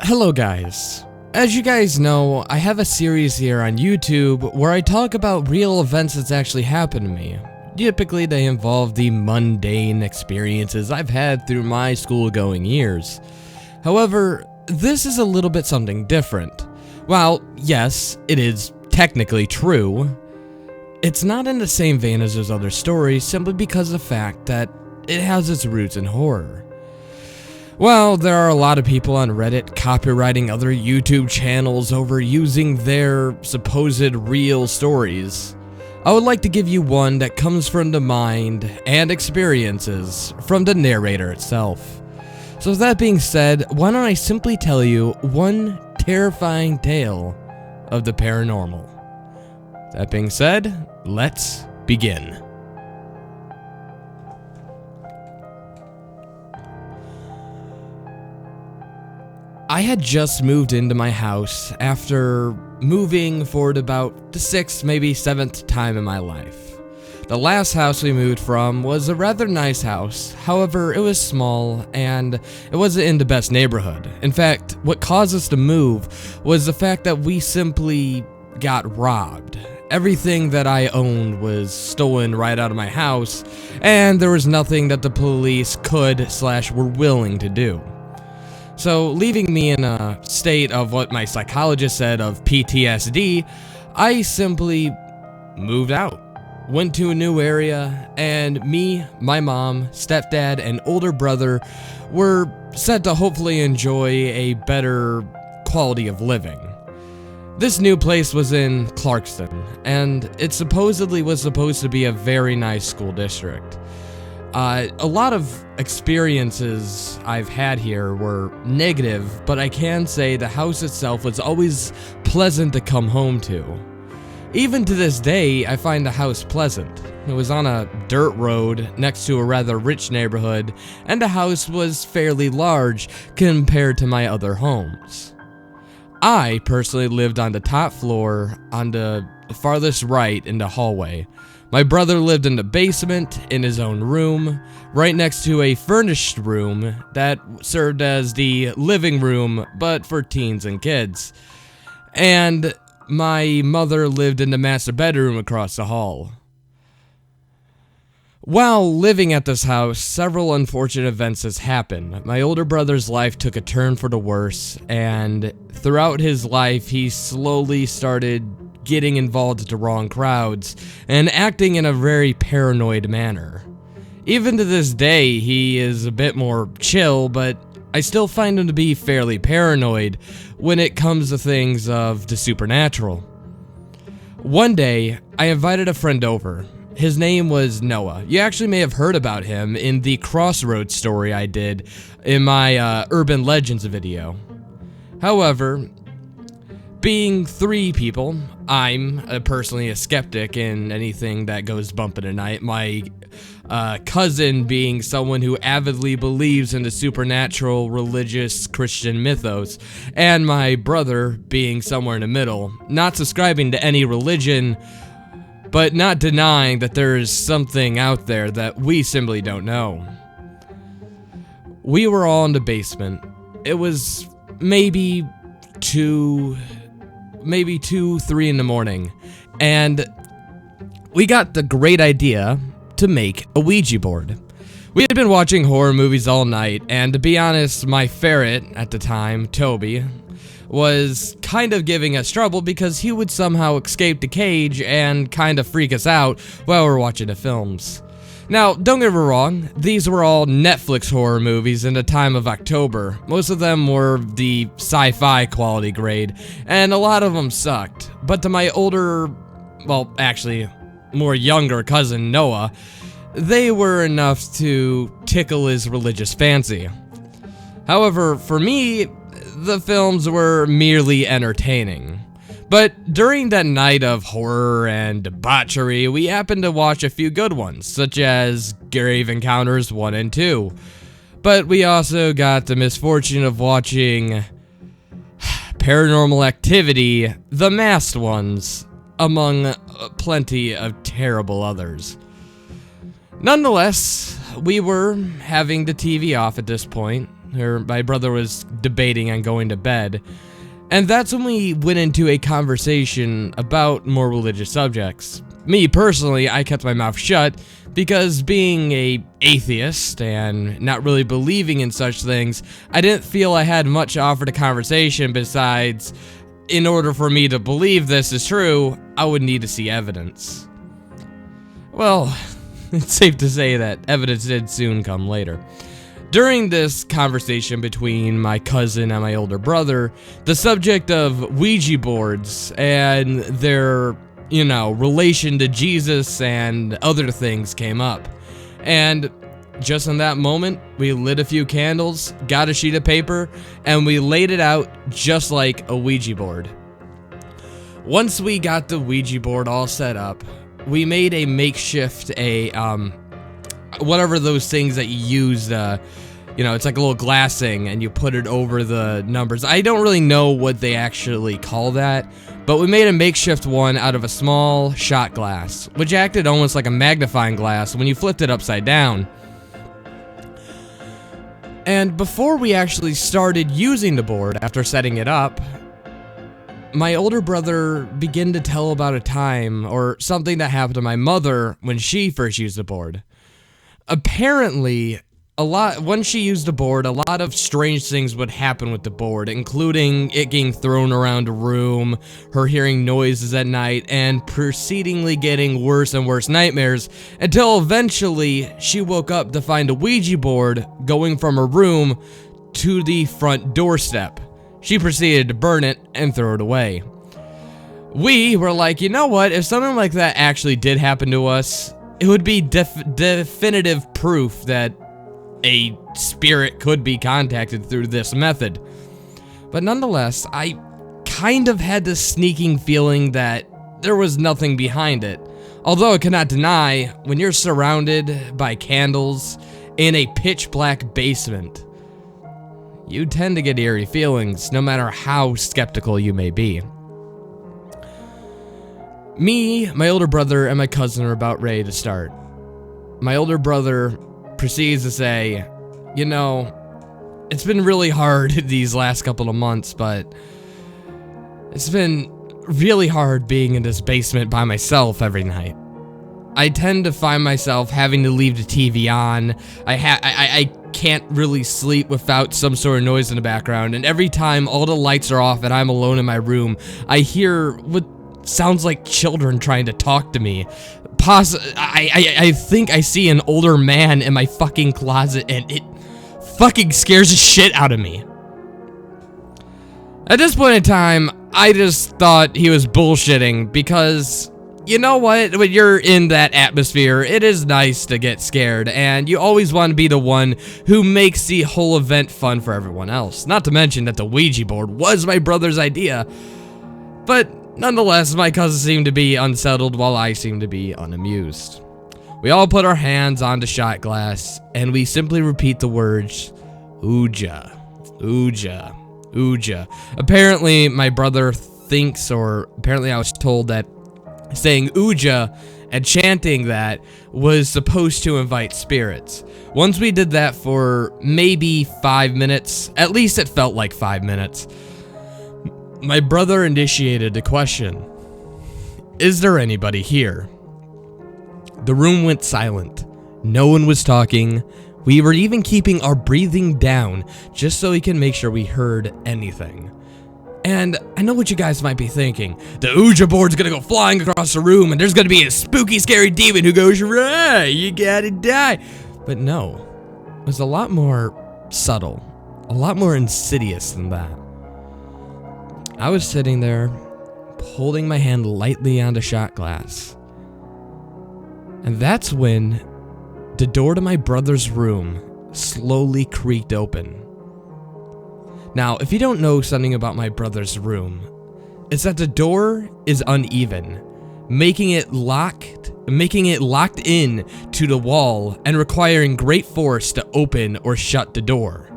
Hello guys. As you guys know, I have a series here on YouTube where I talk about real events that's actually happened to me. Typically they involve the mundane experiences I've had through my school-going years. However, this is a little bit something different. While, yes, it is technically true, it's not in the same vein as those other stories simply because of the fact that it has its roots in horror. Well, there are a lot of people on Reddit copywriting other YouTube channels over using their supposed real stories. I would like to give you one that comes from the mind and experiences from the narrator itself. So with that being said, why don't I simply tell you one terrifying tale of the paranormal. That being said, let's begin. I had just moved into my house after moving for about the 6th, maybe 7th time in my life. The last house we moved from was a rather nice house, however it was small and it wasn't in the best neighborhood. In fact, what caused us to move was the fact that we simply got robbed. Everything that I owned was stolen right out of my house, and there was nothing that the police could/were willing to do. So, leaving me in a state of what my psychologist said of PTSD, I simply moved out, went to a new area, and me, my mom, stepdad, and older brother were set to hopefully enjoy a better quality of living. This new place was in Clarkston, and it supposedly was supposed to be a very nice school district. A lot of experiences I've had here were negative, but I can say the house itself was always pleasant to come home to. Even to this day, I find the house pleasant. It was on a dirt road next to a rather rich neighborhood, and the house was fairly large compared to my other homes. I personally lived on the top floor on the farthest right in the hallway. My brother lived in the basement, in his own room, right next to a furnished room that served as the living room, but for teens and kids. And my mother lived in the master bedroom across the hall. While living at this house, several unfortunate events has happened. My older brother's life took a turn for the worse, and throughout his life, he slowly started getting involved with the wrong crowds and acting in a very paranoid manner. Even to this day, he is a bit more chill, but I still find him to be fairly paranoid when it comes to things of the supernatural. One day, I invited a friend over. His name was Noah. You actually may have heard about him in the Crossroads story I did in my Urban Legends video. However, being 3 people, I'm personally a skeptic in anything that goes bump in the night. My cousin being someone who avidly believes in the supernatural, religious, Christian mythos, and my brother being somewhere in the middle, not subscribing to any religion, but not denying that there is something out there that we simply don't know. We were all in the basement. It was maybe 2, 3 in the morning, and we got the great idea to make a Ouija board. We had been watching horror movies all night, and to be honest, my ferret at the time, Toby, was kind of giving us trouble because he would somehow escape the cage and kind of freak us out while we're watching the films. Now, don't get me wrong, these were all Netflix horror movies in the time of October. Most of them were the sci-fi quality grade, and a lot of them sucked. But to my older, well, actually, more younger cousin Noah, they were enough to tickle his religious fancy. However, for me, the films were merely entertaining. But during that night of horror and debauchery, we happened to watch a few good ones, such as Grave Encounters 1 and 2. But we also got the misfortune of watching Paranormal Activity, The Masked Ones, among plenty of terrible others. Nonetheless, we were having the TV off at this point, My brother was debating on going to bed. And that's when we went into a conversation about more religious subjects. Me, personally, I kept my mouth shut because being an atheist and not really believing in such things, I didn't feel I had much to offer to conversation besides, in order for me to believe this is true, I would need to see evidence. Well, it's safe to say that evidence did soon come later. During this conversation between my cousin and my older brother, the subject of Ouija boards and their, relation to Jesus and other things came up. And just in that moment, we lit a few candles, got a sheet of paper, and we laid it out just like a Ouija board. Once we got the Ouija board all set up, we made a makeshift, whatever those things that you used, it's like a little glass thing, and you put it over the numbers. I don't really know what they actually call that, but we made a makeshift one out of a small shot glass, which acted almost like a magnifying glass when you flipped it upside down. And before we actually started using the board, after setting it up, my older brother began to tell about a time or something that happened to my mother when she first used the board. Apparently, when she used the board, a lot of strange things would happen with the board, including it getting thrown around a room, her hearing noises at night, and proceedingly getting worse and worse nightmares, until eventually she woke up to find a Ouija board going from her room to the front doorstep. She proceeded to burn it and throw it away. We were like, you know what, if something like that actually did happen to us, it would be definitive proof that a spirit could be contacted through this method. But nonetheless, I kind of had this sneaking feeling that there was nothing behind it. Although I cannot deny, when you're surrounded by candles in a pitch black basement, you tend to get eerie feelings, no matter how skeptical you may be. Me, my older brother, and my cousin are about ready to start. My older brother proceeds to say, it's been really hard these last couple of months, but it's been really hard being in this basement by myself every night. I tend to find myself having to leave the TV on. I can't really sleep without some sort of noise in the background, and every time all the lights are off and I'm alone in my room, I hear what sounds like children trying to talk to me. I think I see an older man in my fucking closet, and it fucking scares the shit out of me. At this point in time, I just thought he was bullshitting because, you know what, when you're in that atmosphere, it is nice to get scared, and you always want to be the one who makes the whole event fun for everyone else. Not to mention that the Ouija board was my brother's idea, but nonetheless, my cousin seemed to be unsettled while I seemed to be unamused. We all put our hands on the shot glass, and we simply repeat the words, Ouija, Ouija, Ouija. Apparently, my brother thinks, or apparently I was told that saying Ouija and chanting that was supposed to invite spirits. Once we did that for maybe 5 minutes, at least it felt like 5 minutes, my brother initiated the question, is there anybody here? The room went silent. No one was talking. We were even keeping our breathing down just so we can make sure we heard anything. And I know what you guys might be thinking. The Ouija board's gonna go flying across the room and there's gonna be a spooky, scary demon who goes, right, you gotta die. But no, it was a lot more subtle, a lot more insidious than that. I was sitting there, holding my hand lightly onto shot glass. And that's when the door to my brother's room slowly creaked open. Now, if you don't know something about my brother's room, it's that the door is uneven, making it locked in to the wall and requiring great force to open or shut the door.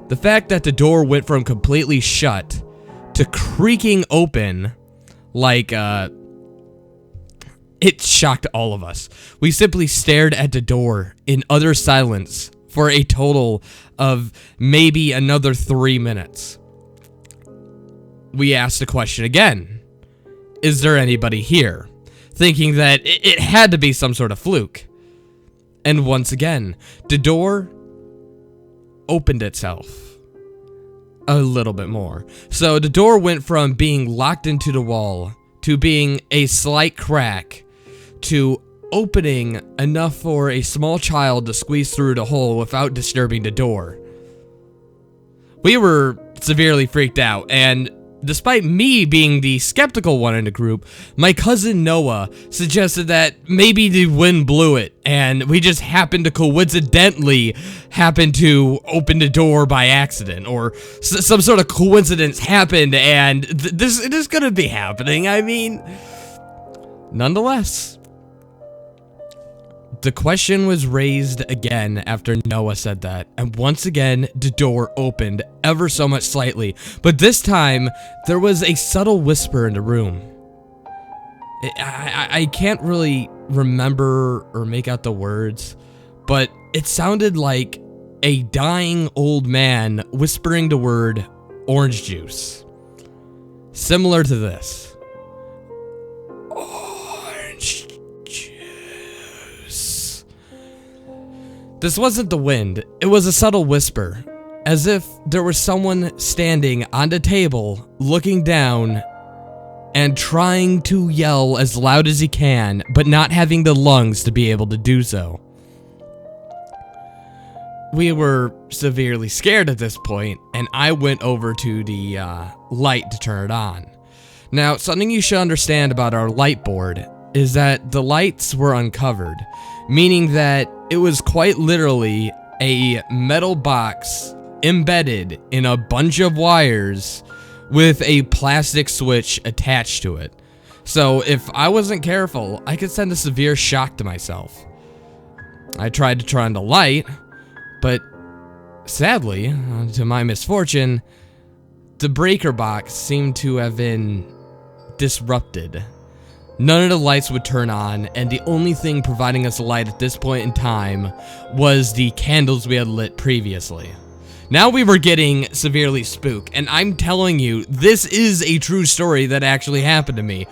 The fact that the door went from completely shut to creaking open, like, it shocked all of us. We simply stared at the door in utter silence for a total of maybe another 3 minutes. We asked the question again. Is there anybody here? Thinking that it had to be some sort of fluke. And once again, the door opened itself a little bit more. So the door went from being locked into the wall to being a slight crack to opening enough for a small child to squeeze through the hole without disturbing the door. We were severely freaked out, and despite me being the skeptical one in the group, my cousin Noah suggested that maybe the wind blew it, and we just happened to coincidentally happen to open the door by accident, or some sort of coincidence happened, and this is gonna be happening. I mean, nonetheless, the question was raised again after Noah said that, and once again, the door opened ever so much slightly, but this time, there was a subtle whisper in the room. I can't really remember or make out the words, but it sounded like a dying old man whispering the word orange juice. Similar to this. Orange juice. This wasn't the wind, it was a subtle whisper, as if there was someone standing on the table, looking down, and trying to yell as loud as he can, but not having the lungs to be able to do so. We were severely scared at this point, and I went over to the light to turn it on. Now, something you should understand about our light board is that the lights were uncovered, meaning that it was quite literally a metal box embedded in a bunch of wires with a plastic switch attached to it. So if I wasn't careful, I could send a severe shock to myself. I tried to turn on the light, but sadly, to my misfortune, the breaker box seemed to have been disrupted. None of the lights would turn on, and the only thing providing us light at this point in time was the candles we had lit previously. Now we were getting severely spooked, and I'm telling you, this is a true story that actually happened to me.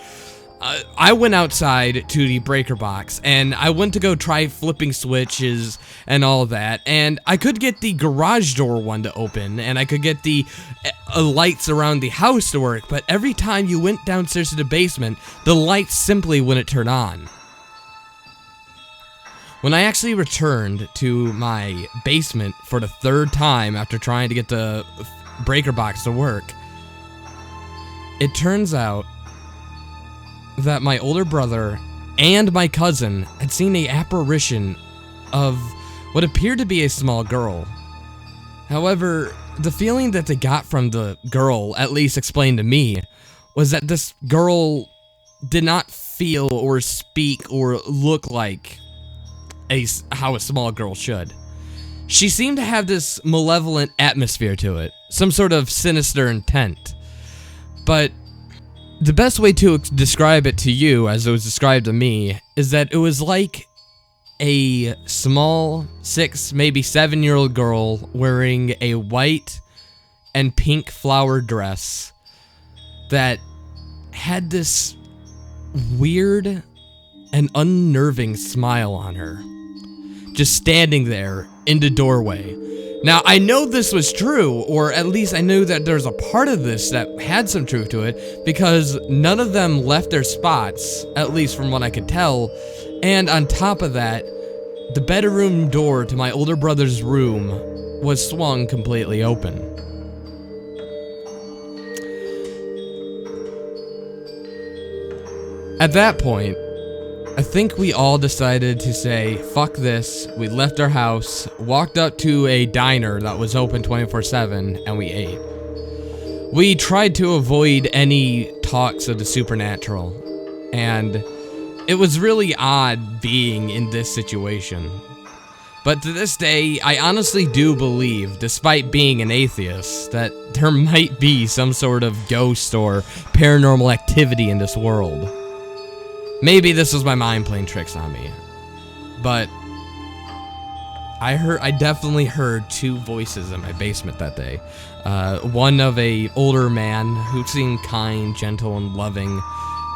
I went outside to the breaker box, and I went to go try flipping switches and all that, and I could get the garage door one to open, and I could get the lights around the house to work, but every time you went downstairs to the basement, the lights simply wouldn't turn on. When I actually returned to my basement for the third time after trying to get the breaker box to work, it turns out that my older brother and my cousin had seen an apparition of what appeared to be a small girl. However, the feeling that they got from the girl, at least explained to me, was that this girl did not feel or speak or look like how a small girl should. She seemed to have this malevolent atmosphere to it, some sort of sinister intent. But the best way to describe it to you, as it was described to me, is that it was like a small 6, maybe 7-year-old girl wearing a white and pink flower dress that had this weird and unnerving smile on her, just standing there in the doorway. Now, I know this was true, or at least I knew that there's a part of this that had some truth to it, because none of them left their spots, at least from what I could tell, and on top of that, the bedroom door to my older brother's room was swung completely open. At that point, I think we all decided to say, fuck this. We left our house, walked up to a diner that was open 24/7, and we ate. We tried to avoid any talks of the supernatural, and it was really odd being in this situation. But to this day, I honestly do believe, despite being an atheist, that there might be some sort of ghost or paranormal activity in this world. Maybe this was my mind playing tricks on me, but I definitely heard two voices in my basement that day. One of a older man who seemed kind, gentle, and loving,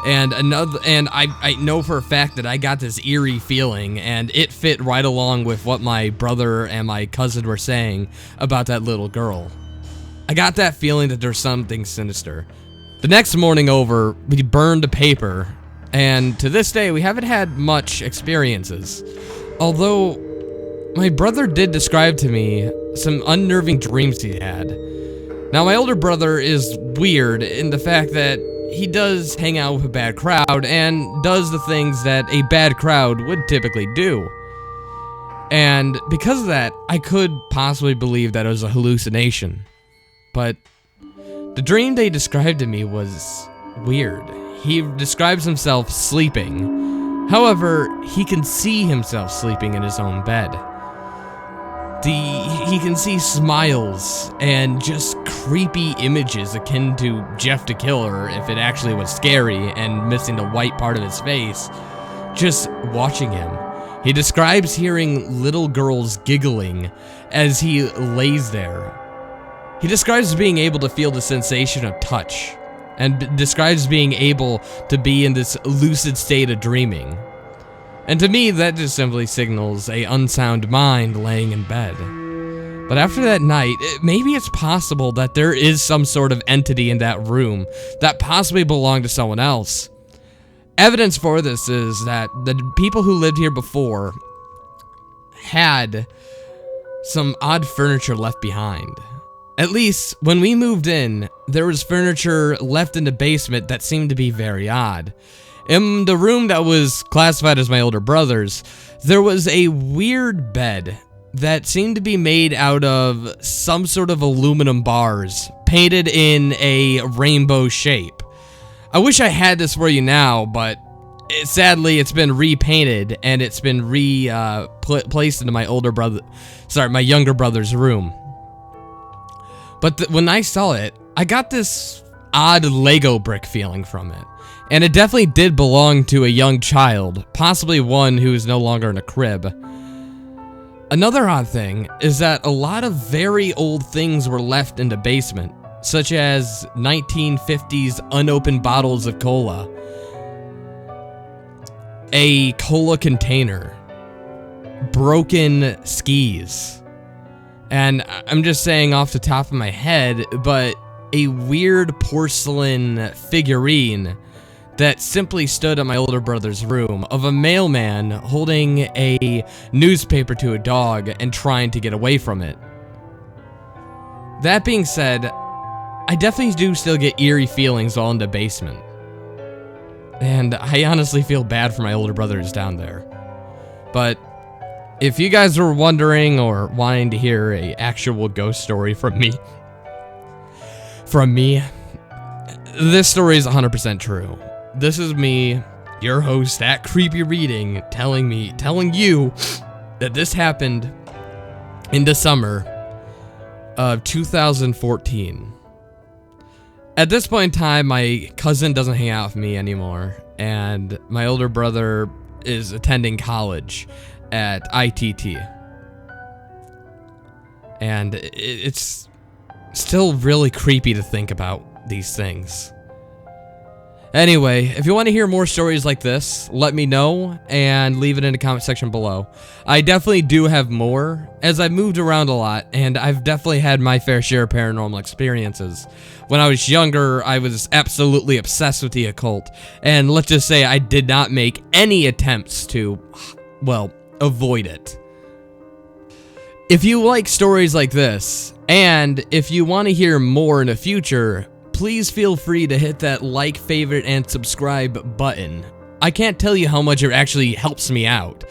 and I know for a fact that I got this eerie feeling, and it fit right along with what my brother and my cousin were saying about that little girl. I got that feeling that there's something sinister. The next morning over, we burned a paper, and to this day, we haven't had much experiences. Although, my brother did describe to me some unnerving dreams he had. Now, my older brother is weird in the fact that he does hang out with a bad crowd and does the things that a bad crowd would typically do. And because of that, I could possibly believe that it was a hallucination. But the dream they described to me was weird. He describes himself sleeping. However, he can see himself sleeping in his own bed. He can see smiles and just creepy images akin to Jeff the Killer if it actually was scary and missing the white part of his face, just watching him. He describes hearing little girls giggling as he lays there. He describes being able to feel the sensation of touch, and describes being able to be in this lucid state of dreaming. And to me, that just simply signals a unsound mind laying in bed. But after that night, maybe it's possible that there is some sort of entity in that room that possibly belonged to someone else. Evidence for this is that the people who lived here before had some odd furniture left behind. At least, when we moved in, there was furniture left in the basement that seemed to be very odd. In the room that was classified as my older brother's, there was a weird bed that seemed to be made out of some sort of aluminum bars, painted in a rainbow shape. I wish I had this for you now, but sadly it's been repainted and it's been placed into my younger brother's room. But when I saw it, I got this odd Lego brick feeling from it. And it definitely did belong to a young child, possibly one who is no longer in a crib. Another odd thing is that a lot of very old things were left in the basement, such as 1950s unopened bottles of cola, a cola container, broken skis, and I'm just saying off the top of my head, but a weird porcelain figurine that simply stood in my older brother's room of a mailman holding a newspaper to a dog and trying to get away from it. That being said, I definitely do still get eerie feelings while in the basement. And I honestly feel bad for my older brother who's down there. But if you guys were wondering or wanting to hear an actual ghost story from me, this story is 100% true. This is me, your host at Creepy Reading, telling you that this happened in the summer of 2014. At this point in time, my cousin doesn't hang out with me anymore, and my older brother is attending college at ITT. And it's still really creepy to think about these things. Anyway, if you want to hear more stories like this, let me know and leave it in the comment section below. I definitely do have more, as I've moved around a lot, and I've definitely had my fair share of paranormal experiences. When I was younger, I was absolutely obsessed with the occult, and let's just say I did not make any attempts to, well, avoid it. If you like stories like this, and if you want to hear more in the future, please feel free to hit that like, favorite, and subscribe button. I can't tell you how much it actually helps me out.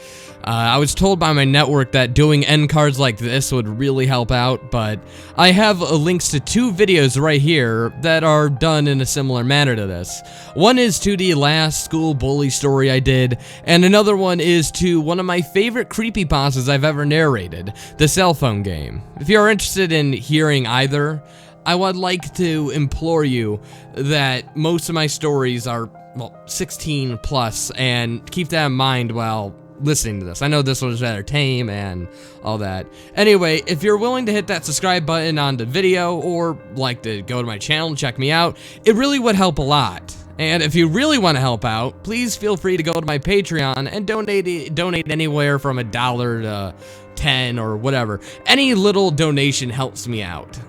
I was told by my network that doing end cards like this would really help out, but I have links to 2 videos right here that are done in a similar manner to this. One is to the last school bully story I did, and another one is to one of my favorite creepypastas I've ever narrated, the cell phone game. If you're interested in hearing either, I would like to implore you that most of my stories are, well, 16 plus, and keep that in mind while listening to this. I know this was rather tame and all that. Anyway, if you're willing to hit that subscribe button on the video or like to go to my channel and check me out, it really would help a lot. And if you really want to help out, please feel free to go to my Patreon and donate anywhere from $1 to $10 or whatever. Any little donation helps me out.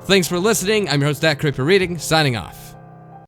Thanks for listening. I'm your host, That Creeper Reading, signing off.